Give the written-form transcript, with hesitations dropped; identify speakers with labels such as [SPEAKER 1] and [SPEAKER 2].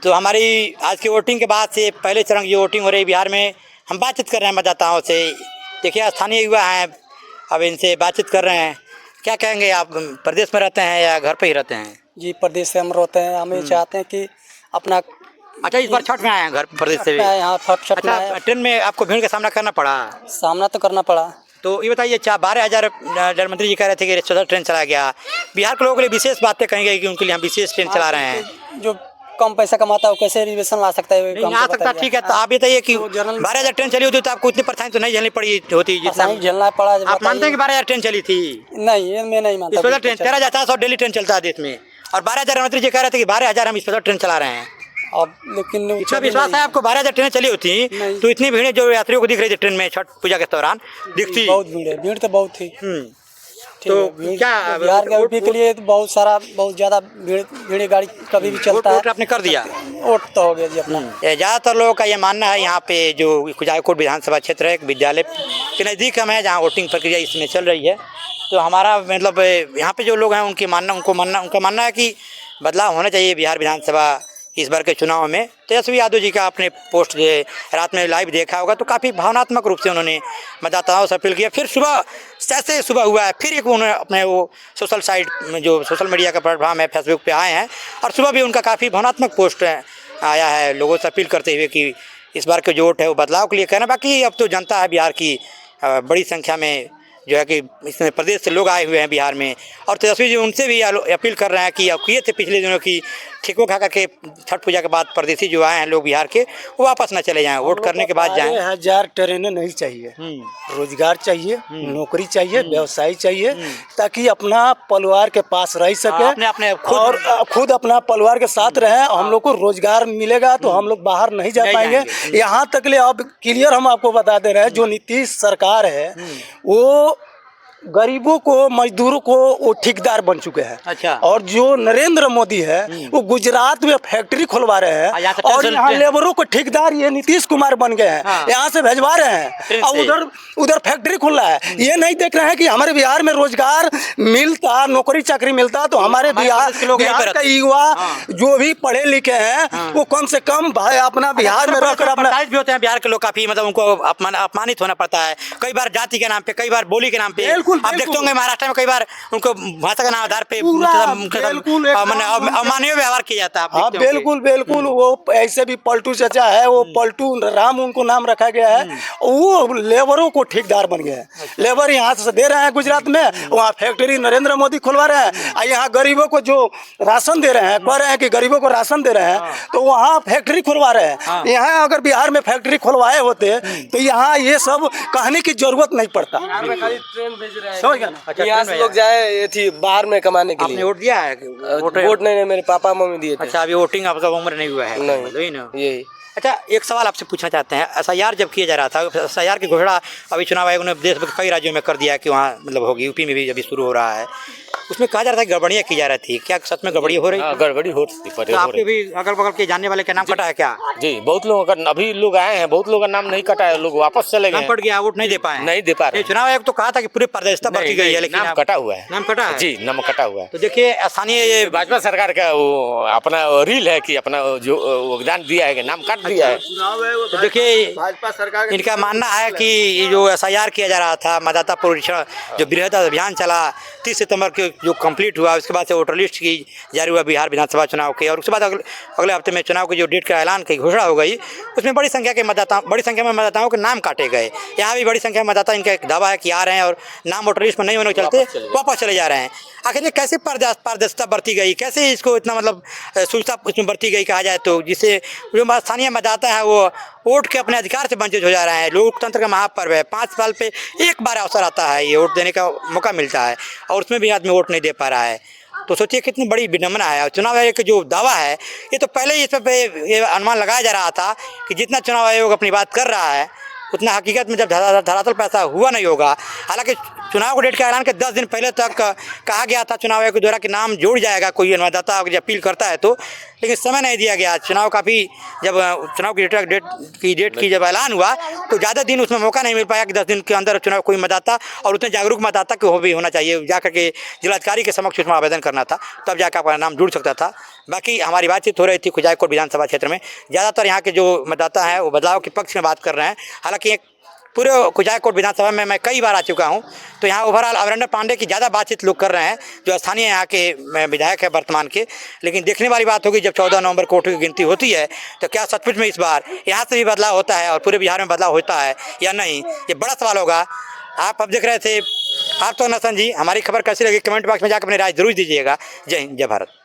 [SPEAKER 1] तो हमारी आज की वोटिंग के बाद से पहले चरण की वोटिंग हो रही बिहार में, हम बातचीत कर रहे हैं मतदाताओं से। देखिए स्थानीय युवा हैं, अब इनसे बातचीत कर रहे हैं। क्या कहेंगे आप, प्रदेश में रहते हैं या घर पे ही रहते हैं?
[SPEAKER 2] जी प्रदेश से हम रहते हैं। हम ये चाहते हैं कि अपना
[SPEAKER 1] अच्छा, इस बार छठ में आए हैं घर प्रदेश से भी?
[SPEAKER 2] यहाँ छठ में
[SPEAKER 1] अच्छा, ट्रेन में आपको भीड़ का सामना करना पड़ा?
[SPEAKER 2] सामना तो करना पड़ा।
[SPEAKER 1] तो ये बताइए, 12,000 रेल मंत्री जी कह रहे थे कि स्पेशल ट्रेन चला गया। बिहार के लोगों के लिए विशेष बातें कहेंगे कि उनके लिए हम विशेष ट्रेन चला रहे हैं।
[SPEAKER 2] जो कम पैसा कमाता है वो कैसे रिजर्वेशन ला सकता है?
[SPEAKER 1] नहीं आ सकता, ठीक है। तो आप बताइए कि 12,000 ट्रेन चली होती तो आपको इतनी परेशानी तो नहीं झेलनी पड़ी होती जितना
[SPEAKER 2] झेलना पड़ा।
[SPEAKER 1] आप मानते हैं कि 12,000 ट्रेन चली थी?
[SPEAKER 2] नहीं, ये मैं नहीं मानता।
[SPEAKER 1] स्पेशल ट्रेन 13,400 डेली ट्रेन चलता है देश में, और 12,000 मंत्री जी कह रहे थे कि 12,000 हम स्पेशल ट्रेन चला रहे हैं।
[SPEAKER 2] अब लेकिन
[SPEAKER 1] इतना विश्वास है आपको? 12,000 ट्रेन चली होती तो इतनी भीड़ जो यात्रियों को दिख रही थी ट्रेन में छठ पूजा के दौरान दिखती?
[SPEAKER 2] बहुत भीड़ है, भीड़ तो बहुत थी।
[SPEAKER 1] तो क्या
[SPEAKER 2] बिहार के यूपी के लिए तो बहुत ज़्यादा भीड़ गाड़ी कभी भी चलता है।
[SPEAKER 1] वोट आपने कर दिया?
[SPEAKER 2] वोट तो हो गया जी अपना।
[SPEAKER 1] ज़्यादातर लोगों का ये मानना है, यहाँ पे जो कुजायकोट विधानसभा क्षेत्र है, एक विद्यालय के नज़दीक हम है जहाँ वोटिंग प्रक्रिया इसमें चल रही है। तो हमारा मतलब यहाँ पे जो लोग हैं उनका मानना है कि बदलाव होना चाहिए बिहार विधानसभा इस बार के चुनाव में। तेजस्वी यादव जी का आपने पोस्ट रात में लाइव देखा होगा, तो काफ़ी भावनात्मक रूप से उन्होंने मतदाताओं से अपील किया। फिर जैसे सुबह हुआ है, फिर एक उन्होंने अपने वो सोशल साइट में जो सोशल मीडिया का प्लेटफॉर्म है फेसबुक पे आए हैं, और सुबह भी उनका काफ़ी भावनात्मक पोस्ट आया है लोगों से अपील करते हुए कि इस बार के जो वोट है वो बदलाव के लिए कहना। बाकी अब तो जनता है बिहार की बड़ी संख्या में जो है कि इसमें प्रदेश से लोग आए हुए हैं बिहार में, और तेजस्वी जी उनसे भी अपील कर रहे हैं कि अब किए थे पिछले दिनों की ठेकों खा करके छठ पूजा के बाद परदेसी जो आए हैं लोग बिहार के, वो वापस न चले जाएं, वोट करने के बाद जाएं।
[SPEAKER 3] 12,000 ट्रेनें नहीं चाहिए, रोजगार चाहिए, नौकरी चाहिए, व्यवसाय चाहिए, ताकि अपना परिवार के पास रह सके,
[SPEAKER 1] अपने
[SPEAKER 3] और खुद अपना परिवार के साथ रहे। हम लोग को रोजगार मिलेगा तो हम लोग बाहर नहीं जा पाएंगे। यहाँ तक ले अब क्लियर हम आपको बता दे रहे हैं, जो नीतीश सरकार है वो गरीबों को, मजदूरों को वो ठेकेदार बन चुके हैं।
[SPEAKER 1] अच्छा।
[SPEAKER 3] और जो नरेंद्र मोदी है वो गुजरात में फैक्ट्री खुलवा रहे हैं, और यहाँ लेबरों को ठेकेदार ये नीतीश कुमार बन गए हैं। यहाँ से भेजवा रहे हैं, और उधर फैक्ट्री खुल रहा है। ये नहीं देख रहे हैं कि हमारे बिहार में रोजगार मिलता, नौकरी चाकरी मिलता तो हमारे बिहार का युवा जो भी पढ़े लिखे हैं वो कम से कम भाई अपना बिहार में रहकर अपना
[SPEAKER 1] भी होते हैं। बिहार के लोग काफी मतलब उनको अपमानित होना पड़ता है, कई बार जाति के नाम पे, कई बार बोली के नाम पे। आप देखते होंगे महाराष्ट्र में कई बार उनको भाषा के नाम आधार पे अमानवीय व्यवहार किया जाता है।
[SPEAKER 3] हाँ बिल्कुल वो ऐसे भी पलटू चचा है, वो पलटू राम उनको नाम रखा गया है। वो लेबरों को ठेकेदार बन गए हैं। लेबर यहाँ से दे रहे हैं गुजरात में, वहाँ फैक्ट्री नरेंद्र मोदी खुलवा रहे हैं, और यहाँ गरीबों को जो राशन दे रहे हैं, कह रहे हैं कि गरीबों को राशन दे रहे हैं, तो वहाँ फैक्ट्री खुलवा रहे हैं। यहाँ अगर बिहार में फैक्ट्री खुलवाए होते तो यहाँ ये सब कहने की जरूरत नहीं पड़ता।
[SPEAKER 4] अच्छा, यहाँ से लोग जाए थी बाहर में कमाने के लिए।
[SPEAKER 1] आपने वोट दिया है?
[SPEAKER 4] वोट नहीं, मेरे पापा मम्मी दिए थे।
[SPEAKER 1] अच्छा, अभी वोटिंग आपका उम्र नहीं हुआ है?
[SPEAKER 4] नहीं
[SPEAKER 1] ना
[SPEAKER 4] यही।
[SPEAKER 1] अच्छा, एक सवाल आपसे पूछना चाहते हैं। SIR जब किया जा रहा था, SIR की घोषणा अभी चुनाव आयोग ने देश के कई राज्यों में कर दिया कि वहाँ मतलब होगी, यूपी में भी अभी शुरू हो रहा है। उसमें कहा जा रहा था गड़बड़ियाँ की जा रही थी, क्या सच में गड़बड़ी हो रही है?
[SPEAKER 5] गड़बड़ी हो रही थी।
[SPEAKER 1] तो आपके भी अगल बगल के जानने वाले का नाम कटा है क्या?
[SPEAKER 5] जी, बहुत लोगों का अभी लोग आए हैं, बहुत लोगों का नाम नहीं कटा है, लोग वापस चले गए।
[SPEAKER 1] नाम कट गया, वोट नहीं दे पाए?
[SPEAKER 5] नहीं दे पा रहे।
[SPEAKER 1] चुनाव आयोग तो कहा था कि पूरे पारदर्शिता बरती गई है, लेकिन
[SPEAKER 5] नाम कटा हुआ है।
[SPEAKER 1] नाम कटा है?
[SPEAKER 5] जी, नाम कटा हुआ है।
[SPEAKER 1] तो देखिए स्थानीय
[SPEAKER 5] भाजपा सरकार का वो अपना रील है कि अपना जो योगदान दिया है, नाम काट दिया है।
[SPEAKER 1] तो देखिए
[SPEAKER 4] भाजपा सरकार
[SPEAKER 1] इनका मानना है कि जो SIR किया जा रहा था, मतदाता पुनरीक्षण जो बृहद अभियान चला 30 सितंबर के जो कंप्लीट हुआ, उसके बाद से वोटर लिस्ट की जारी हुआ बिहार विधानसभा चुनाव के, और उसके बाद अगले हफ्ते में चुनाव की जो डेट का ऐलान की घोषणा हो गई, उसमें बड़ी संख्या में मतदाताओं के नाम काटे गए। यहाँ भी बड़ी संख्या में मतदाता, इनका एक दावा है कि आ रहे हैं और नाम वोटर लिस्ट में नहीं होने के चलते वापस चले जा रहे हैं। आखिर ये कैसे पारदर्शिता बरती गई, कैसे इसको इतना मतलब सुविधा इसमें बरती गई कहा जाए तो, जिससे जो स्थानीय मतदाता है वो वोट के अपने अधिकार से वंचित हो जा रहे हैं। लोकतंत्र का महापर्व है, 5 साल पे एक बार अवसर आता है, ये वोट देने का मौका मिलता है, और उसमें भी आदमी वोट नहीं दे पा रहा है। तो सोचिए कितनी बड़ी विडंबना है। और चुनाव आयोग का जो दावा है, ये तो पहले ही इस पर ये अनुमान लगाया जा रहा था कि जितना चुनाव आयोग अपनी बात कर रहा है उतना हकीकत में जब धरातल पैसा हुआ नहीं होगा। हालांकि चुनाव के डेट का ऐलान के 10 दिन पहले तक कहा गया था चुनाव आयोग के द्वारा कि नाम जोड़ जाएगा कोई मतदाता अगर अपील करता है तो, लेकिन समय नहीं दिया गया। चुनाव काफ़ी जब चुनाव की डेट की जब ऐलान हुआ तो ज़्यादा दिन उसमें मौका नहीं मिल पाया कि 10 दिन के अंदर चुनाव कोई मतदाता, और उतने जागरूक मतदाता को भी होना चाहिए, जा करके जिलाधिकारी के समक्ष उसमें आवेदन करना था, तब जाकर आपका नाम जुड़ सकता था। बाकी हमारी बातचीत हो रही थी खुजाईकोट विधानसभा क्षेत्र में, ज़्यादातर यहाँ के जो मतदाता हैं वो बदलाव के पक्ष में बात कर रहे हैं। हालांकि एक पूरे खुजाईकोट विधानसभा में मैं कई बार आ चुका हूँ, तो यहाँ ओवरऑल अमरेंद्र पांडे की ज़्यादा बातचीत लोग कर रहे हैं, जो स्थानीय यहाँ के विधायक है वर्तमान के। लेकिन देखने वाली बात होगी जब 14 नवंबर को वोटों की गिनती होती है तो क्या सचमुच में इस बार यहाँ से भी बदलाव होता है और पूरे बिहार में बदलाव होता है या नहीं, ये बड़ा सवाल होगा। आप अब देख रहे थे आप तो नसन जी, हमारी खबर कैसी लगी कमेंट बॉक्स में जाकर अपनी राय जरूर दीजिएगा। जय हिंद, जय भारत।